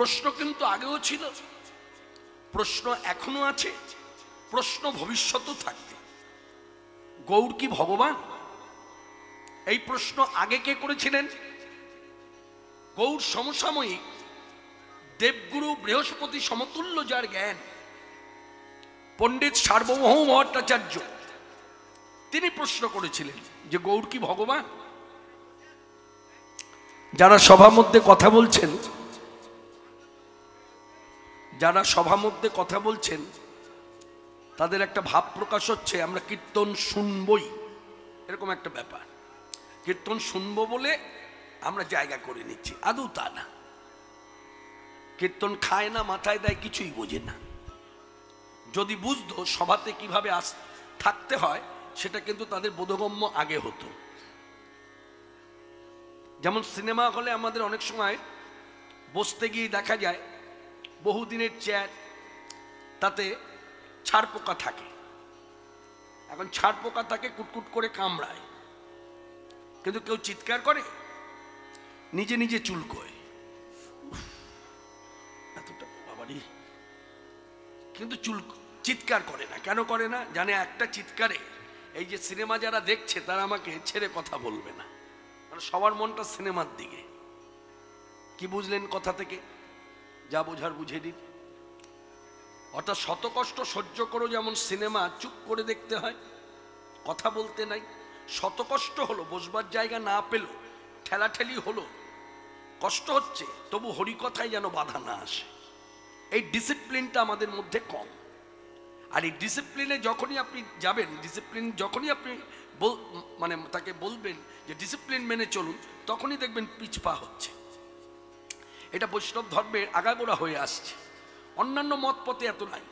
প্রশ্ন কিন্তু আগেও ছিল, প্রশ্ন এখনো আছে, প্রশ্ন ভবিষ্যতেও থাকবে। গৌর কি ভগবান? এই প্রশ্ন আগে কে করেছিলেন? গৌর সমসাময়িক দেবগুরু বৃহস্পতি সমতুল্য যার জ্ঞান, পণ্ডিত সার্বভৌম ভট্টাচার্য, তিনি প্রশ্ন করেছিলেন যে গৌর কি ভগবান? যারা সভার মধ্যে কথা বলছেন, যারা সভার মধ্যে কথা বলছেন তাদের একটা ভাব প্রকাশ হচ্ছে আমরা কীর্তন শুনবই, এরকম একটা ব্যাপার। কীর্তন শুনবো বলে আমরা জায়গা করে নিচ্ছি, আদৌ তা না। কীর্তন খায় না, মাথায় দেয়, কিছুই বোঝে না। যদি বুঝতো সভাতে কিভাবে থাকতে হয়, সেটা কিন্তু তাদের বোধগম্য আগে হতো। যেমন সিনেমা হলে আমাদের অনেক সময় বসতে গিয়ে দেখা যায় বহুদিনের চেয়ার, তাতে ছাড় পোকা থাকে। এখন ছাড় পোকা থাকে, কুটকুট করে কামড়ায়, কিন্তু কেউ চিৎকার করে? নিজে নিজে চুলকোয়, এতটা বাবারি, কিন্তু চিৎকার করে না। কেন করে না? জানে একটা চিৎকারে এই যে সিনেমা যারা দেখছে তারা আমাকে ছেড়ে কথা বলবে না, কারণ সবার মনটা সিনেমার দিকে। কি বুঝলেন কথা থেকে? যা বোঝার বুঝে দিন। অর্থাৎ শত কষ্ট সহ্য করো, যেমন সিনেমা চুপ করে দেখতে হয়, কথা বলতে নাই। শত কষ্ট হলো, বসবার জায়গা না পেল, ঠেলাঠেলি হলো, কষ্ট হচ্ছে, তবু হরিকথায় যেন বাধা না আসে। এই ডিসিপ্লিনটা আমাদের মধ্যে কম। আর এই ডিসিপ্লিনে যখনই আপনি যাবেন, ডিসিপ্লিন যখনই আপনি মানে তাকে বলবেন যে ডিসিপ্লিন মেনে চলুন, তখনই দেখবেন পিছপা হচ্ছে। এটা বৈষ্ণব ধর্মের আগাগোড়া হয়ে আসছে। অন্যান্য মত পথে এত নাই,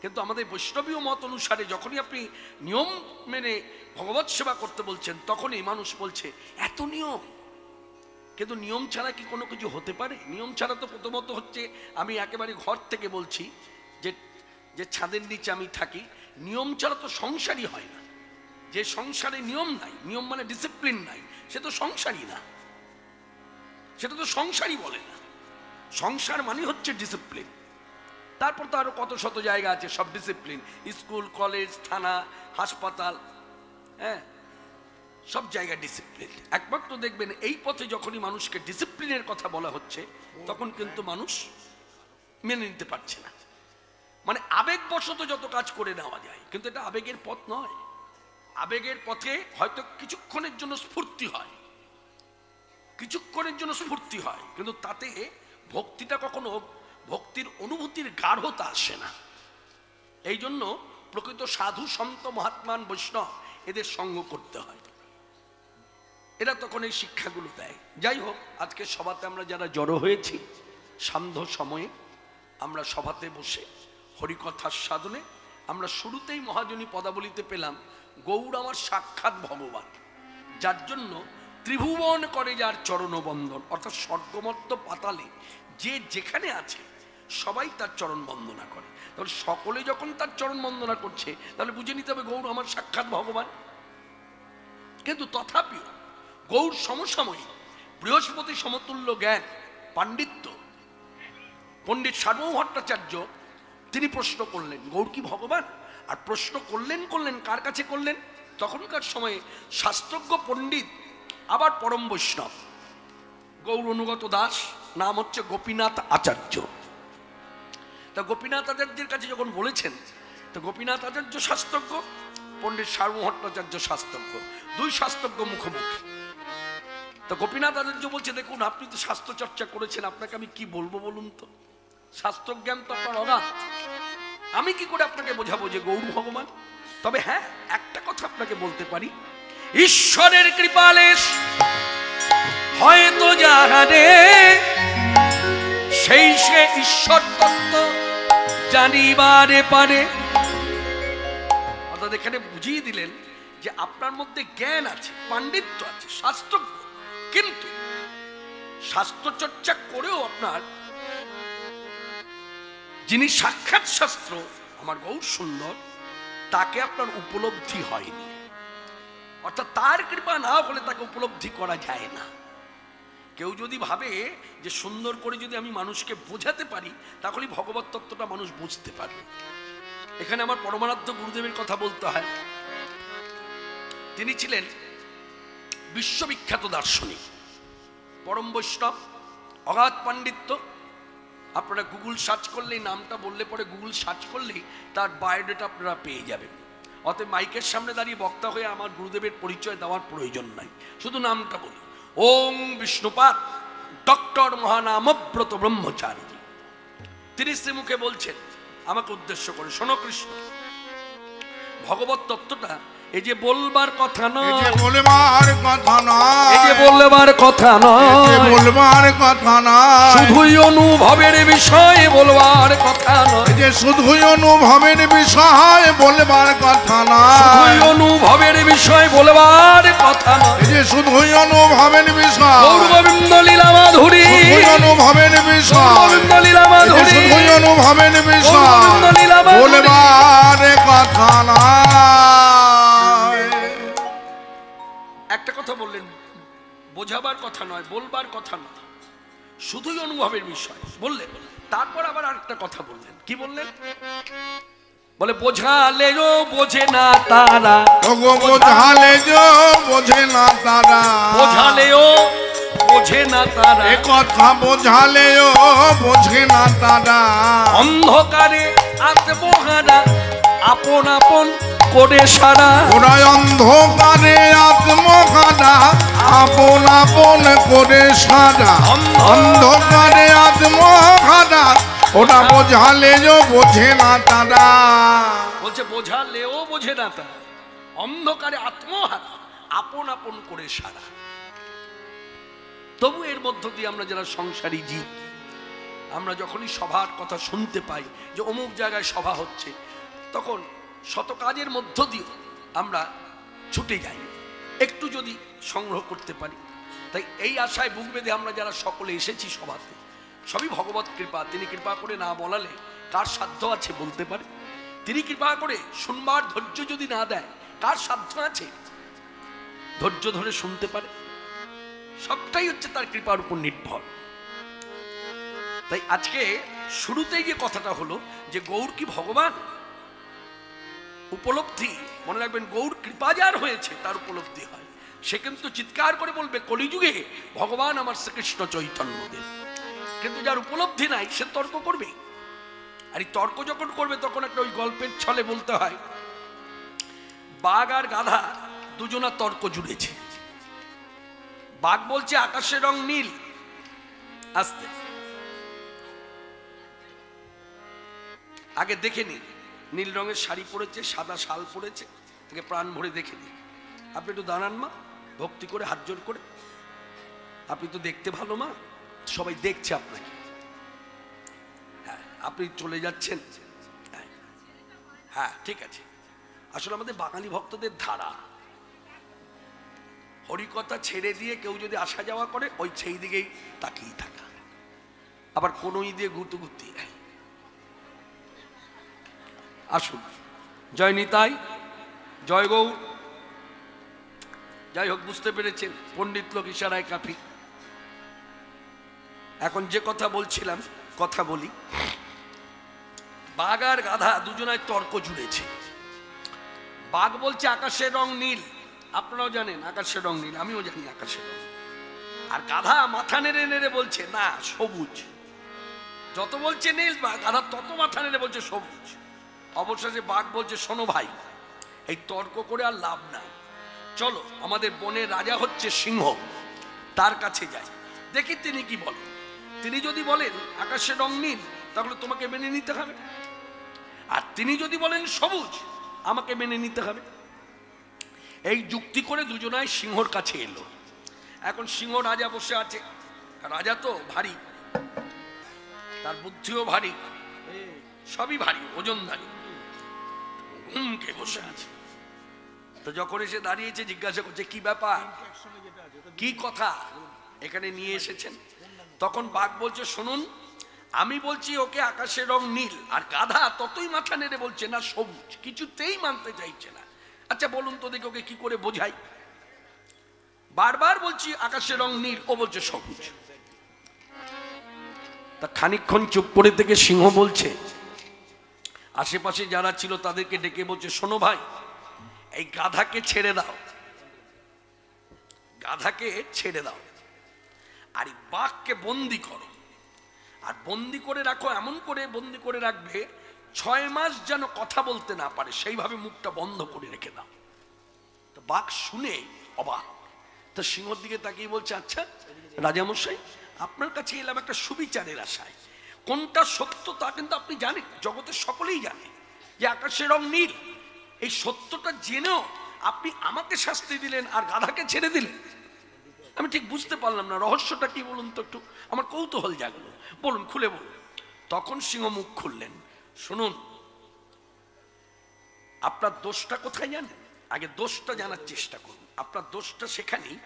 কিন্তু আমাদের বৈষ্ণবীয় মত অনুসারে যখনই আপনি নিয়ম মেনে ভগবৎ সেবা করতে বলছেন, তখনই মানুষ বলছে এত নিয়ম। কিন্তু নিয়ম ছাড়া কি কোনো কিছু হতে পারে? নিয়ম ছাড়া তো প্রথমত হচ্ছে, আমি একেবারে ঘর থেকে বলছি যে যে ছাদের নিচে আমি থাকি, নিয়ম ছাড়া তো সংসারই হয় না। যে সংসারে নিয়ম নাই, নিয়ম মানে ডিসিপ্লিন নাই, সে তো সংসারই না, সেটা তো সংসারই বলে না। সংসার মানে হচ্ছে ডিসিপ্লিন। তারপর তো আরো কত শত জায়গা আছে, সব ডিসিপ্লিন, স্কুল, কলেজ, থানা, হাসপাতাল, হ্যাঁ, সব জায়গায় ডিসিপ্লিন। একমাত্র দেখবেন এই পথে যখনই মানুষকে ডিসিপ্লিনের কথা বলা হচ্ছে, তখন কিন্তু মানুষ মেনে নিতে পারছে না। মানে আবেগবশত যত কাজ করে নেওয়া যায়, কিন্তু এটা আবেগের পথ নয়। আবেগের পথে হয়তো কিছুক্ষণের জন্য স্ফূর্তি হয়, কিছুক্ষণের জন্য স্ফূর্তি হয়, কিন্তু তাতে ভক্তিটা কখনো, ভক্তির অনুভূতির গাঢ়তা আসে না। এই জন্য প্রকৃত সাধু, সন্ত, মহাত্মান, বৈষ্ণব এদের সঙ্গ করতে হয়, এরা তখন এই শিক্ষাগুলো দেয়। যাই হোক, আজকে সভাতে আমরা যারা জড়ো হয়েছি, সান্ধ্য সময়ে আমরা সভাতে বসে হরিকথার সাধনে আমরা শুরুতেই মহাজনী পদাবলিতে পেলাম গৌর আমার সাক্ষাৎ ভগবান, যার জন্য ত্রিভুবন করে যার চরণবন্দন। অর্থাৎ স্বর্গমর্ত পাতালে যে যেখানে আছে সবাই তার চরণ বন্দনা করে। তাহলে সকলে যখন তার চরণ বন্দনা করছে, তাহলে বুঝে নিতে হবে গৌর আমার সাক্ষাৎ ভগবান। কিন্তু তথাপিও গৌর সমসাময়িক বৃহস্পতি সমতুল্য জ্ঞান, পাণ্ডিত্য, পণ্ডিত সার্বভৌম ভট্টাচার্য, তিনি প্রশ্ন করলেন গৌর কি ভগবান? আর প্রশ্ন করলেন কার কাছে করলেন? তখনকার সময়ে শাস্ত্রজ্ঞ পণ্ডিত, আবার পরম বৈষ্ণব, গৌর অনুগত দাস, নাম হচ্ছে গোপীনাথ আচার্য। তা গোপীনাথ আচার্যের কাছে যখন বলেছেন, তো গোপীনাথ আচার্য শাস্ত্রজ্ঞ, পণ্ডিত সার্বভৌম ভট্টাচার্য শাস্ত্রজ্ঞ, দুই শাস্ত্রজ্ঞ মুখোমুখি। তো গোপীনাথ আচার্য বলছে, দেখুন আপনি তো শাস্ত্র চর্চা করেছেন, আপনাকে আমি কি বলবো বলুন তো, শাস্ত্রজ্ঞান তো আপনার অগাধ, আমি কি করে আপনাকে বোঝাবো যে গৌর ভগবান? তবে হ্যাঁ, একটা কথা আপনাকে বলতে পারি, ঈশ্বরের কৃপালেশ হয়তো যাহারে, সেই সে ঈশ্বর তত্ত্ব জানিবারে পারে। অর্থাৎ এখানে বুঝিয়ে দিলেন যে আপনার মধ্যে জ্ঞান আছে, পাণ্ডিত্য আছে, শাস্ত্রজ্ঞ, কিন্তু শাস্ত্র চর্চা করেও আপনার যিনি সাক্ষাৎ শাস্ত্র আমার গৌর সুন্দর, তাকে আপনার উপলব্ধি হয়নি। অর্থাৎ তার কৃপা না হলে তাকে উপলব্ধি করা যায় না। কেউ যদি ভাবে যে সুন্দর করে যদি আমি মানুষকে বোঝাতে পারি তাহলে ভগবত তত্ত্বটা মানুষ বুঝতে পারবে। এখানে আমার পরমারাধ্য গুরুদেবের কথা বলতে হয়। তিনি ছিলেন বিশ্ববিখ্যাত দার্শনিক, পরম বৈষ্ণব, অগাধ পাণ্ডিত্য। আপনারা গুগল সার্চ করলেই, নামটা বললে পরে গুগল সার্চ করলেই তার বায়োডাটা আপনারা পেয়ে যাবেন। অতএব মাইকের সামনে দাঁড়িয়ে বক্তা হয়ে আমার গুরুদেবের পরিচয় দেওয়ার প্রয়োজন নাই, শুধু নামটা বলি। ওং বিষ্ণুপাদ ডক্টর মহানামব্রত ব্রহ্মচারী। তিনি শ্রীমুখে বলছেন আমাকে উদ্দেশ্য করে, শোনো কৃষ্ণ, ভগবত তত্ত্বটা এই যে বলবার কথা নয়, এই যে বলবার কথা নয়, এই যে বলবার কথা নয়, বলবার কথা নয়, শুধুই অনুভবের বিষয় বলবার কথা নয়, যে শুধুই অনুভবের বিষয় বলবার কথা নয়, শুধুই অনুভবের বিষয় বলবার কথা নয়, যে শুধুই অনুভবের বিষয়, গৌর গোবিন্দ লীলা মাধুরী, শুধুই অনুভবের বিষয়, গোবিন্দ লীলা মাধুরী, শুধুই অনুভবের বিষয় বলবার কথা নয়। একটা কথা বললেন, বোঝাবার কথা নয়, বলবার কথা নয়, শুধুই অনুভবের বিষয় বললেন। তারপর আবার আরেকটা কথা বললেন, কি বললেন? বলে বোঝালেও বোঝে না তারা, বোঝালেও বোঝে না তারা, বোঝালেও বোঝে না তারা, এ কথা বোঝালেও বোঝে না তারা, অন্ধকারে আত্মহারা আপন আপন করে সারা, ওরা অন্ধকারে আত্মহারা আপন আপন করে সারা, অন্ধকারে আত্মহারা ওরা বোঝালেও বোঝে না তারা। বলছে বোঝালেও বোঝে না তারা, অন্ধকারে আত্মহারা আপন আপন করে সারা। তবু এর মধ্য দিয়ে আমরা যারা সংসারী জীব, আমরা যখনই সভার কথা শুনতে পাই যে অমুক জায়গায় সভা হচ্ছে, তখন শত কাজের মধ্য দিয়ে আমরা ছুটে যাই একটু যদি সংগ্রহ করতে পারি। তাই এই আশায় বুক বেঁধে আমরা যারা সকলে এসেছি সভাতে, সবই ভগবত কৃপা। তিনি কৃপা করে না বলালে কার সাধ্য আছে বলতে পারে? তিনি কৃপা করে শুনবার ধৈর্য যদি না দেয়, কার সাধ্য আছে ধৈর্য ধরে শুনতে পারে? সবটাই হচ্ছে তার কৃপার উপর নির্ভর। তাই আজকে শুরুতেই যে কথাটা হলো যে গৌর কি ভগবান, উপলব্ধি মনে রাখবেন, গৌর কৃপা যার হয়েছে তার উপলব্ধি হয়। সে কিন্তু চিৎকার করে বলবে কলিযুগে ভগবান আমার শ্রীকৃষ্ণ চৈতন্যদেব। কিন্তু যার উপলব্ধি নাই সে তর্ক করবে। আর এই তর্ক যখন করবে তখন একটা ওই গল্পের ছলে বলতে হয়, বাঘ আর গাধা দুজনা তর্ক জুড়েছে। বাঘ বলছে আকাশের রং নীল, আস্তে আগে দেখে নিন, নীল রঙের শাড়ি পরেছে, সাদা শাল পরেছে, তাকে প্রাণ ভরে দেখে নিন। আপনি একটু দাঁড়ান মা, ভক্তি করে হাত জোর করে, আপনি তো দেখতে ভালো মা, সবাই দেখছে আপনাকে। হ্যাঁ, আপনি চলে যাচ্ছেন, হ্যাঁ ঠিক আছে। আসলে আমাদের বাঙালি ভক্তদের ধারা, হরিকথা ছেড়ে দিয়ে কেউ যদি আসা যাওয়া করে ওই সেই দিকেই তাকিয়ে থাকা, আবার কোনোই দিয়ে গুতুগুতি। আসুন, জয় নিতাই, জয় গৌর। যাই হোক, বুঝতে পেরেছেন, পণ্ডিত লোক ইশারায় কাফি। এখন যে কথা বলছিলাম, কথা বলি। বাঘ আর গাধা দুজনায় তর্ক জুড়েছে। বাঘ বলছে আকাশের রং নীল, আপনারাও জানেন আকাশের রং নীল, আমিও জানি আকাশের রং। আর গাধা মাথা নেড়ে নেড়ে বলছে না সবুজ। যত বলছে নীল, গাধা তত মাথা নেড়ে বলছে সবুজ। অবশেষে বাঘ বলছে শোনো ভাই, এই তর্ক করে আর লাভ নাই, চলো আমাদের বনের রাজা হচ্ছে সিংহ, তার কাছে যাই, দেখি তিনি কি বলেন। তিনি যদি বলেন আকাশের রং নীল, তাহলে তোমাকে মেনে নিতে হবে। আর তিনি যদি বলেন সবুজ, আমাকে মেনে নিতে হবে। এই যুক্তি করে দুজনায় সিংহর কাছে এলো। এখন সিংহ রাজা বসে আছে, রাজা তো ভারী, তার বুদ্ধিও ভারী, সবই ভারী, ওজনদারি, ঘুমকে বসে আছে। তো যখন এসে দাঁড়িয়েছে জিজ্ঞাসা করছে কি ব্যাপার, কি কথা এখানে নিয়ে এসেছেন? তখন বাঘ বলছে শুনুন, আমি বলছি ওকে আকাশের রং নীল, আর গাধা ততই মাথা নেড়ে বলছে না সবুজ, কিছুতেই মানতে চাইছে না। আচ্ছা বলুন তো দেখি ওকে কি করে বোঝাই। বারবার বলছি আকাশের রং নীল, ও বলছে সবুজ। তা খানিকক্ষণ চুপ করে থেকে সিংহ বলছে, আশেপাশে যারা ছিল তাদেরকে ডেকে বলছে, শোনো ভাই, এই গাধাকে ছেড়ে দাও, গাধাকে ছেড়ে দাও, আর এই বাঘকে বন্দি করো, আর বন্দি করে রাখো, এমন করে বন্দি করে রাখবে 6 মাস যেন কথা বলতে না পারে, সেইভাবে মুখটা বন্ধ করে রেখে দাও। তো বাঘ শুনে অবাক, তো সিংহর দিকে তাকিয়ে বলছে, আচ্ছা রাজামশাই, আপনার কাছে এলাম একটা সুবিচারের আশায়, কোনটা সত্য তা কিন্তু আপনি জানেন, জগতের সকলেই জানে যে আকাশের রং নীল। এই সত্যটা জেনেও আপনি আমাকে শাস্তি দিলেন আর গাধাকে ছেড়ে দিলেন। আমি ঠিক বুঝতে পারলাম না, রহস্যটা কি বলুন তো, একটু আমার কৌতূহল জাগলো, বলুন, খুলে বলুন। তখন সিংহ মুখ খুললেন, শুনুন, আপনার দোষটা কোথায় জানেন? আগে দোষটা জানার চেষ্টা করুন। আপনার দোষটা সেখানেই,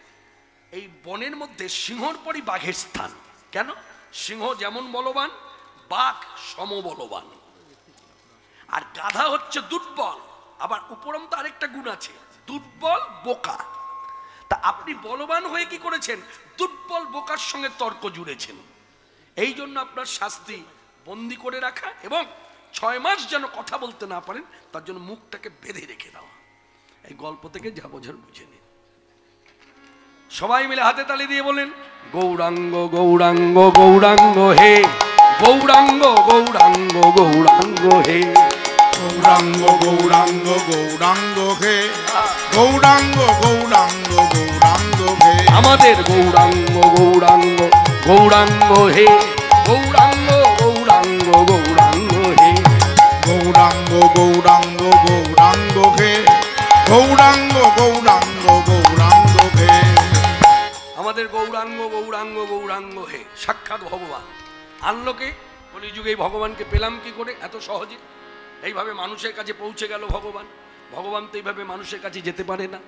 এই বনের মধ্যে সিংহর পরই বাঘের স্থান। কেন? সিংহ যেমন বলবান, বাঘ সমবলবান, আর গাধা হচ্ছে দুর্বল। আবার উপরন্ত আরেকটা গুণ আছে, দুর্বল বোকা। তা আপনি বলবান হয়ে কি করেছেন? দুর্বল বোকার সঙ্গে তর্ক জুড়েছেন। এই জন্য আপনার শাস্তি বন্দি করে রাখা এবং 6 মাস যেন কথা বলতে না পারেন, তার জন্য মুখটাকে বেঁধে রেখে দেওয়া। এই গল্প থেকে যা বোঝার বুঝে নিন। সবাই মিলে হাতে তালি দিয়ে বলেন, গৌরাঙ্গ গৌরাঙ্গ গৌরাঙ্গ হে, গৌরাঙ্গ গৌরাঙ্গ গৌরাঙ্গ হে, গৌরাঙ্গ গৌরাঙ্গ গৌরাঙ্গ হে, গৌরাঙ্গ গৌরাঙ্গ গৌরাঙ্গ হে, আমাদের গৌরাঙ্গ গৌরাঙ্গ গৌরাঙ্গ হে, গৌরাঙ্গ গৌরাঙ্গ গৌরাঙ্গ হে, গৌরাঙ্গ গৌরাঙ্গ গৌরাঙ্গ হে, গৌরাঙ্গ গৌরাঙ্গ গৌরাঙ্গ হে, আমাদের গৌরাঙ্গ গৌরাঙ্গ গৌরাঙ্গ হে। সাক্ষাৎ ভগবান আনলোকে কলিযুগে এই ভগবানকে পেলাম কি করে এত সহজে? এইভাবে মানুষের কাছে পৌঁছে গেল ভগবান। ভগবান তো এইভাবে মানুষের কাছে যেতে পারে না,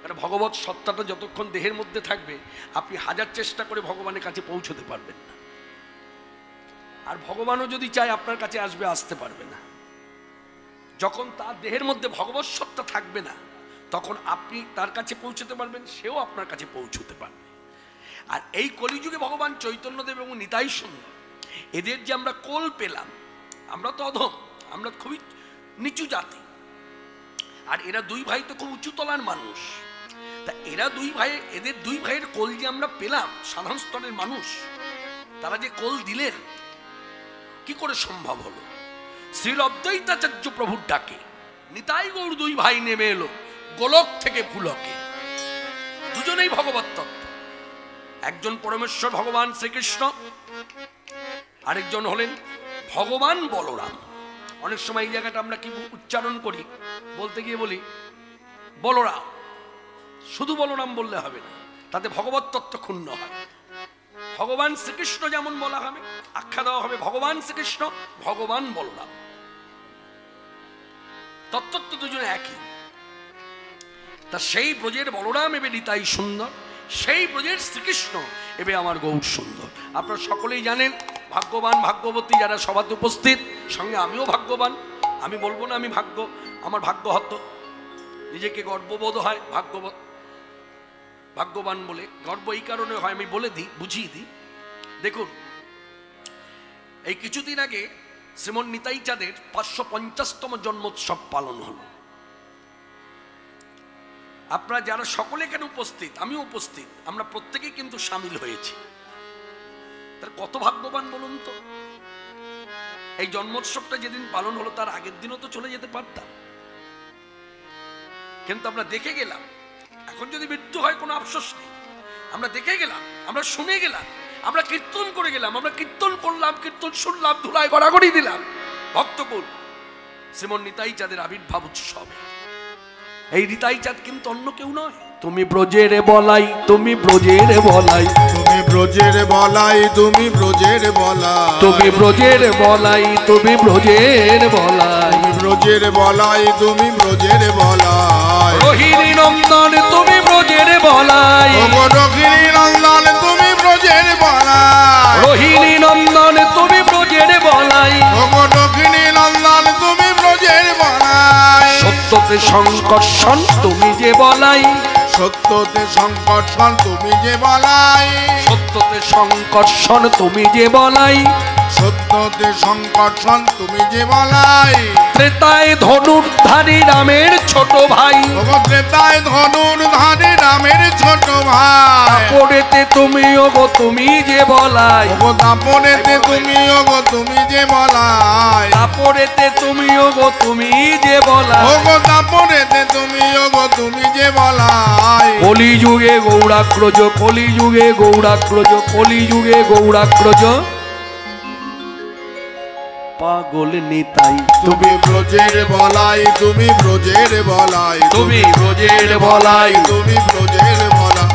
কারণ ভগবত সত্তাটা যতক্ষণ দেহের মধ্যে থাকবে আপনি হাজার চেষ্টা করে ভগবানের কাছে পৌঁছতে পারবেন না। আর ভগবানও যদি চায় আপনার কাছে আসবে, আসতে পারবে না। যখন তার দেহের মধ্যে ভগবত সত্তা থাকবে না, তখন আপনি তার কাছে পৌঁছতে পারবেন, সেও আপনার কাছে পৌঁছতে পারবে। আর এই কলিযুগে ভগবান চৈতন্যদেব এবং নিতাই সুন্দর, এদের যে আমরা কোল পেলাম, আমরা তো অধম, আমরা খুবই নিচু জাতি, আর এরা 2 ভাই তো খুব উঁচু তলার মানুষ। তা এরা 2 ভাই, এদের 2 ভাইয়ের কোল যে আমরা পেলাম, সাধারণ স্তরের মানুষ, তারা যে কোল দিলেন, কি করে সম্ভব হলো? শ্রীল অদ্বৈতাচার্য প্রভুর ডাকে নিতাই গৌর 2 ভাই নেমে এলো গোলক থেকে পুলকে। দুজনেই ভগবত তত্ত্ব, একজন পরমেশ্বর ভগবান শ্রীকৃষ্ণ, আরেকজন হলেন ভগবান বলরাম। অনেক সময় এই জায়গাটা আমরা কি উচ্চারণ করি, বলতে গিয়ে বলি বলরাম, শুধু বলরাম বললে হবে না, তাতে ভগবত তত্ত্ব ক্ষুণ্ণ হয়। ভগবান শ্রীকৃষ্ণ যেমন বলা হবে, আখ্যা দেওয়া হবে ভগবান শ্রীকৃষ্ণ, ভগবান বলরাম, তত্ত্ব তো দুজনে একই। তা সেই ব্রজের বলরাম এবে নিতাই সুন্দর, সেই ব্রজের শ্রীকৃষ্ণ এবে আমার গৌর সুন্দর। আপনারা সকলেই জানেন, ভাগ্যবান ভাগ্যবতী যারা সভাতে উপস্থিত, সঙ্গে আমিও ভাগ্যবান। আমি বলবো না আমি আমার ভাগ্য হতো, নিজেকে গর্ববোধ হয় ভাগ্যবান বলে। গর্ব এই কারণে হয়, আমি বলে দিই, বুঝিয়ে দিই। দেখুন, এই কিছুদিন আগে শ্রীমন নিতাই চাঁদের 550তম জন্মোৎসব পালন হলো। আপনারা যারা সকলে এখানে উপস্থিত, আমিও উপস্থিত, আমরা প্রত্যেকেই কিন্তু সামিল হয়েছি। তার কত ভাগ্যবান বলুন তো। এই জন্মোৎসবটা যেদিন পালন হলো তার আগের দিনও তো চলে যেতে পারতাম, কিন্তু আমরা দেখে গেলাম। এখন যদি মৃত্যু হয় কোনো আফসোস নেই, আমরা দেখে গেলাম, আমরা শুনে গেলাম, আমরা কীর্তন করে গেলাম, আমরা কীর্তন করলাম, কীর্তন শুনলাম, ধুলায় গড়াগড়ি দিলাম ভক্তকুল শ্রীমন নিতাই চাঁদের আবির্ভাব উৎসবে। এই নিতাই চাঁদ কিন্তু অন্য কেউ নয়, তুমি ব্রজের বলাই, তুমি ব্রজের বলাই, তুমি ব্রজের বলাই, তুমি ব্রজের বলাই, তুমি ব্রজের বলাই, তুমি ব্রজের বলাই, তুমি ব্রজের বলাই, তুমি ব্রজের বলাই, রোহিণী নন্দন তুমি ব্রজের বলাই, রোহিণী নন্দন তুমি ব্রজের বলাই, রোহিণী নন্দন তুমি ব্রজের বলাই, রোহিণী নন্দন তুমি ব্রজের বলাই, সত্যতে সংকর্ষণ তুমি যে বলাই, সত্যতে সংকর্ষণ তুমি যে বলাই, সত্যতে সংকর্ষণ তুমি যে বলাই, সত্যতে সংকর্ষণ তুমি যে বলাই, ত্রেতায় ধনুর্ধারী রামের ছোট ভাই, ওগো ত্রেতায় ধনুর্ধারী রামের ছোট ভাই, পড়েতে তুমি ওগো তুমি যে বলাই, ওগো দাপনেতে তুমি ওগো তুমি যে বলাই, পড়েতে তুমি ওগো তুমি যে বলাই, ওগো দাপনেতে তুমি ওগো তুমি যে বলাই, কলিযুগে গৌরাগ্রজ, কলিযুগে গৌরাগ্রজ, কলিযুগে গৌরাগ্রজ পাগল নিতাই, তুমি ব্রজের বলাই, তুমি ব্রজের বলাই, তুমি ব্রজের বলাই, তুমি ব্রজের বলাই,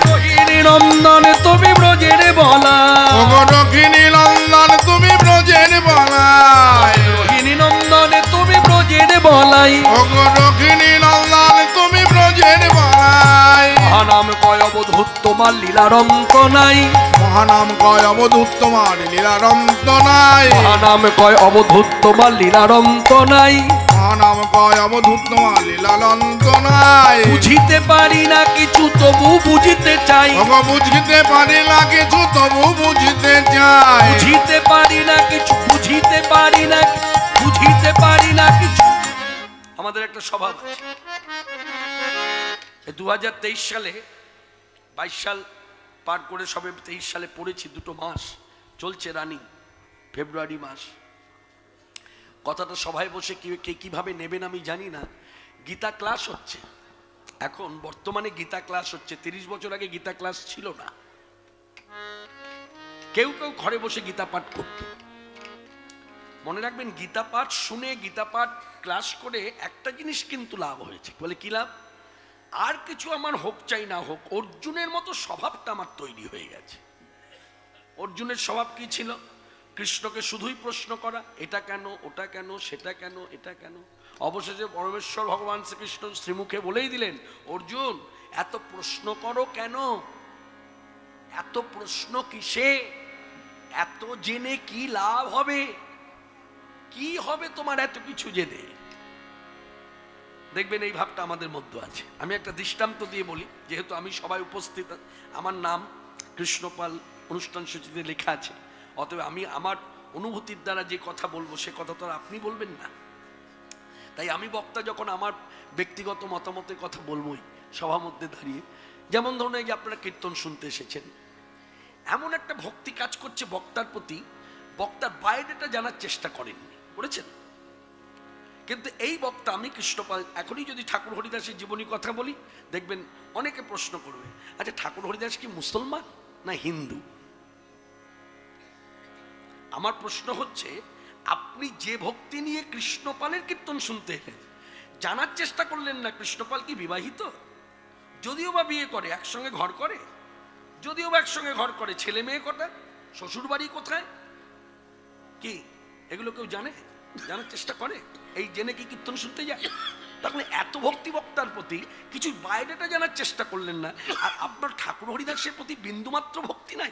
রোহিণী নন্দন তুমি ব্রজের বলাই, ওগো রক্ষিণী নন্দন তুমি ব্রজের বলাই, রোহিণী নন্দন তুমি ব্রজের বলাই, ওগো রক্ষিণী নন্দন তুমি ব্রজের বলাই, মহানাম কয় অবধূত তোমার লীলারন্ত নাই, মহানাম কয় অবধূত তোমার লীলারন্ত নাই, মহানাম কয় অবধূত তোমার লীলারন্ত নাই, মহানাম কয় অবধূত তোমার লীলারন্ত নাই, বুঝিতে পারি না কিছু তবু বুঝিতে চাই, ওগো বুঝিতে পারি না কিছু তবু বুঝিতে চাই, বুঝিতে পারি না কিছু, বুঝিতে পারি না, বুঝিতে পারি না কিছু। আমাদের একটা স্বভাব আছে, 2023 সালে 22 সাল পার করে সবে 23 সালে পড়েছি, 2 মাস চলছে রানিং, ফেব্রুয়ারি মাস। কথাটা সবাই বসে কে কিভাবে নেবেন আমি জানি না। গীতা ক্লাস হচ্ছে এখন, বর্তমানে গীতা ক্লাস হচ্ছে, 30 বছর আগে গীতা ক্লাস ছিল না। কেউ কেউ ঘরে বসে গীতা পাঠ করত। মনে রাখবেন, গীতা পাঠ শুনে, গীতা পাঠ ক্লাস করে একটা জিনিস কিন্তু লাভ হয়েছে। বলে কি লাভ? আর কিছু আমার হোক চাই না হোক, অর্জুনের মতো স্বভাবটা আমার তৈরি হয়ে গেছে। অর্জুনের স্বভাব কি ছিল? কৃষ্ণকে শুধুই প্রশ্ন করা, এটা কেন, ওটা কেন, সেটা কেন, এটা কেন। অবশেষে পরমেশ্বর ভগবান শ্রীকৃষ্ণ শ্রীমুখে বলেই দিলেন, অর্জুন এত প্রশ্ন করো কেন? এত প্রশ্ন কিসে? এত জেনে কি লাভ হবে? কি হবে তোমার এত কিছু জেনে? দেখবেন এই ভাবটা আমাদের মধ্যে আছে। আমি একটা দৃষ্টান্ত দিয়ে বলি, যেহেতু আমি সবাই উপস্থিত, আমার নাম কৃষ্ণপাল অনুষ্ঠান সূচিতে লেখা আছে, অতএব আমি আমার অনুভূতির দ্বারা যে কথা বলবো সে কথা তো আর আপনি বলবেন না। তাই আমি বক্তা যখন আমার ব্যক্তিগত মতামতের কথা বলবোই সভা মধ্যে দাঁড়িয়ে। যেমন ধরুন, এই যে আপনারা কীর্তন শুনতে এসেছেন, এমন একটা ভক্তি কাজ করছে বক্তার প্রতি, বক্তার বাইরেটা জানার চেষ্টা করেননি, করেছেন? কিন্তু এই বক্তা, আমি কৃষ্ণপাল, এখনই যদি ঠাকুর হরিদাসের জীবনী কথা বলি, দেখবেন অনেকে প্রশ্ন করবে, আচ্ছা ঠাকুর হরিদাস কি মুসলমান না হিন্দু? আমার প্রশ্ন হচ্ছে, আপনি যে ভক্তি নিয়ে কৃষ্ণপালের কীর্তন শুনতে এলেন, জানার চেষ্টা করলেন না কৃষ্ণপাল কি বিবাহিত? যদিও বা বিয়ে করে, একসঙ্গে ঘর করে, যদিও বা একসঙ্গে ঘর করে, ছেলে মেয়ে কটা, শ্বশুর বাড়ি কোথায়, কি এগুলো কেউ জানে? জানার চেষ্টা করে? এই জেনে কি কীর্তন শুনতে যায়? তাহলে এত ভক্তি বক্তার প্রতি কিছু বাইরেটা জানার চেষ্টা করলেন না। আর আপনার ঠাকুর হরিদাসের প্রতি বিন্দুমাত্র ভক্তি নাই।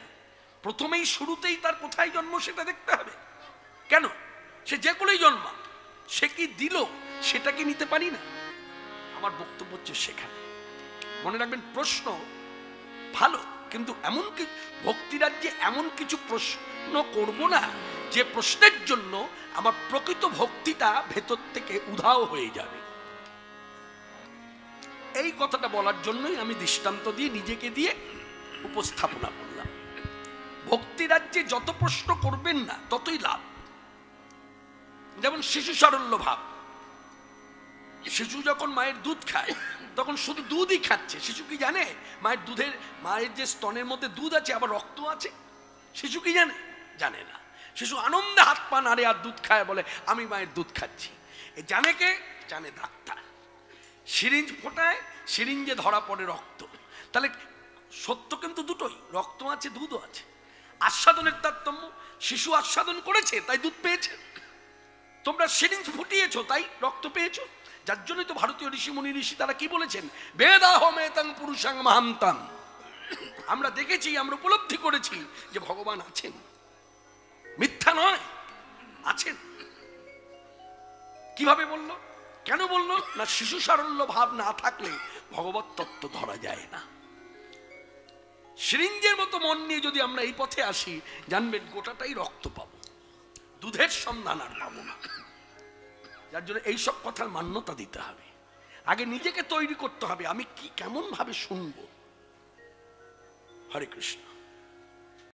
প্রথমেই শুরুতেই তার কোথায় জন্ম সেটা দেখতে হবে। কেন? সে যে কোনোই জন্মা, সে কি দিল সেটা কি নিতে পারি না? আমার বক্তব্য হচ্ছে সেখানে। মনে রাখবেন, প্রশ্ন ভালো, কিন্তু এমন কি ভক্তিরাজ্যে এমন কিছু প্রশ্ন করব না যে প্রশ্নের জন্য আমার প্রকৃত ভক্তিটা ভেতর থেকে উধাও হয়ে যাবে। এই কথাটা বলার জন্যই আমি দৃষ্টান্ত দিয়ে নিজেকে দিয়ে উপস্থাপনা করলাম। ভক্তিরাজ্যে যত প্রশ্ন করবেন না ততই লাভ। যেমন শিশু সারল্য ভাব, শিশু যখন মায়ের দুধ খায় তখন শুধু দুধই খাচ্ছে। শিশু কি জানে মায়ের দুধের, মায়ের যে স্তনের মধ্যে দুধ আছে আবার রক্ত আছে? শিশু কি জানে? জানে না। শিশু আনন্দে হাত পা নাড়ে আর দুধ খায়, বলে আমি মায়ের দুধ খাচ্ছি। এ জানে কে? জানে ডাক্তার। সিরিঞ্জ ফোটায়, সিরিঞ্জে ধরা পড়ে রক্ত। তাহলে সত্য কিন্তু দুটোই, রক্ত আছে, দুধও আছে। আস্বাদনের তারতম্য, শিশু আস্বাদন করেছে তাই দুধ পেয়েছে, তোমরা সিরিঞ্জ ফুটিয়েছো তাই রক্ত পেয়েছো। যার জন্যই তো ভারতীয় ঋষি ঋষি তারা কি বলেছেন, বেদাহমেতাং পুরুষাং মহান্তাং। আমরা দেখেছি, আমরা উপলব্ধি করেছি যে ভগবান আছেন, মিথ্যা নয়, আছেন। কিভাবে বললো? কেন বললো না? শিশু সারল্য ভাব না থাকলে ভগবত তত্ত্ব ধরা যায় না। সিরিঞ্জের মতো মন নিয়ে যদি আমরা এই পথে আসি, জানবেন গোটাটাই রক্ত পাবো, দুধের সন্ধান আর পাবো না। যার জন্য এইসব কথার মান্যতা দিতে হবে। আগে নিজেকে তৈরি করতে হবে, আমি কি কেমন ভাবে শুনবো। হরে কৃষ্ণ।